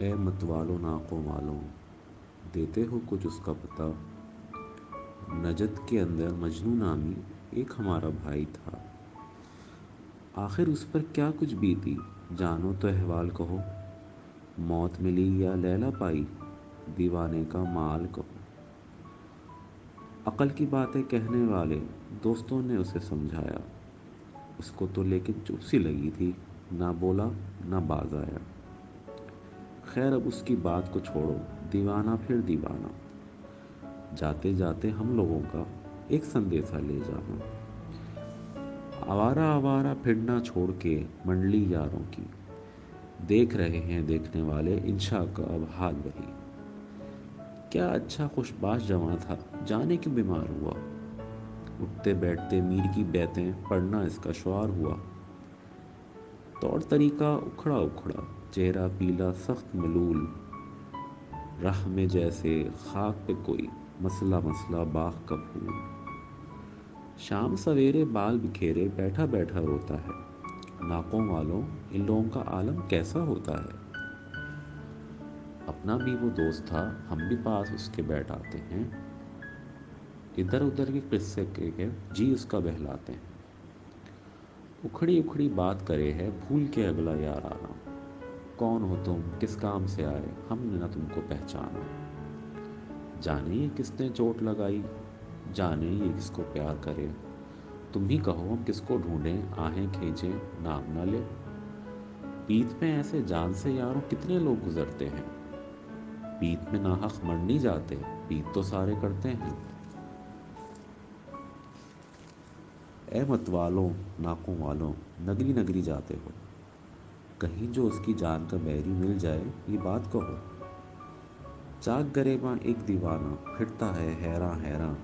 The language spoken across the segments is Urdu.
اے مت والو ناقوں والوں، دیتے ہو کچھ اس کا پتہ؟ نجد کے اندر مجنوں نامی ایک ہمارا بھائی تھا، آخر اس پر کیا کچھ بیتی، جانو تو احوال کہو۔ موت ملی یا لیلا پائی، دیوانے کا مال کہو۔ عقل کی باتیں کہنے والے دوستوں نے اسے سمجھایا، اس کو تو لیکن چپ سی لگی تھی، نہ بولا نہ باز آیا۔ خیر اب اس کی بات کو چھوڑو، دیوانہ پھر دیوانہ، جاتے جاتے ہم لوگوں کا ایک سندیسہ لے جانا۔ آوارہ آوارہ پھرنا چھوڑ کے منڈلی یاروں کی، دیکھ رہے ہیں دیکھنے والے انشاء کا اب حال وہی۔ کیا اچھا خوش باش جواں تھا، جانے کیوں بیمار ہوا، اٹھتے بیٹھتے میر کی بیتیں پڑھنا اس کا شعار ہوا۔ طور طریقہ اکھڑا اکھڑا، چہرہ پیلا سخت ملول، راہ میں جیسے خاک پہ کوئی مسئلہ مسئلہ باغ کا پھول۔ شام سویرے بال بکھیرے بیٹھا بیٹھا روتا ہے، ناقوں والوں ان لوگوں کا عالم کیسا ہوتا ہے۔ اپنا بھی وہ دوست تھا، ہم بھی پاس اس کے بیٹھ آتے ہیں، ادھر ادھر کے قصے کے جی اس کا بہلاتے ہیں۔ اکھڑی اکھڑی بات کرے ہے بھول کے اگلا یار آنا، کون ہو تم کس کام سے آئے ہم نے نہ تم کو پہچانا۔ جانے یہ کس نے چوٹ لگائی، جانے یہ کس کو پیار کرے، تم ہی کہو ہم کس کو ڈھونڈیں آہیں کھینچیں نام نہ لے۔ پیت میں ایسے جان سے یاروں کتنے لوگ گزرتے ہیں، پیت میں ناحق مر نہیں جاتے، پیت تو سارے کرتے ہیں۔ اے مت والوں ناقوں والوں، نگری نگری جاتے ہو، کہیں جو اس کی جان کا بیری مل جائے یہ بات کہو۔ چاک گریباں ایک دیوانہ پھرتا ہے حیراں حیراں،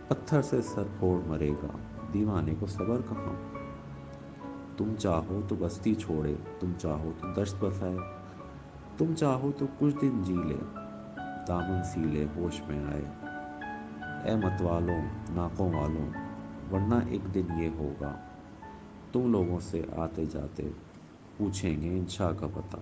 پتھر سے سر پھوڑ مرے گا دیوانے کو صبر کہاں۔ تم چاہو تو بستی چھوڑے، تم چاہو تو دشت بسائے، تم چاہو تو کچھ دن جی لے، دامن سی لے ہوش میں آئے۔ اے مت والوں ناقوں والوں، ورنہ ایک دن یہ ہوگا، تم لوگوں سے آتے جاتے پوچھیں گے انشاء کا پتہ۔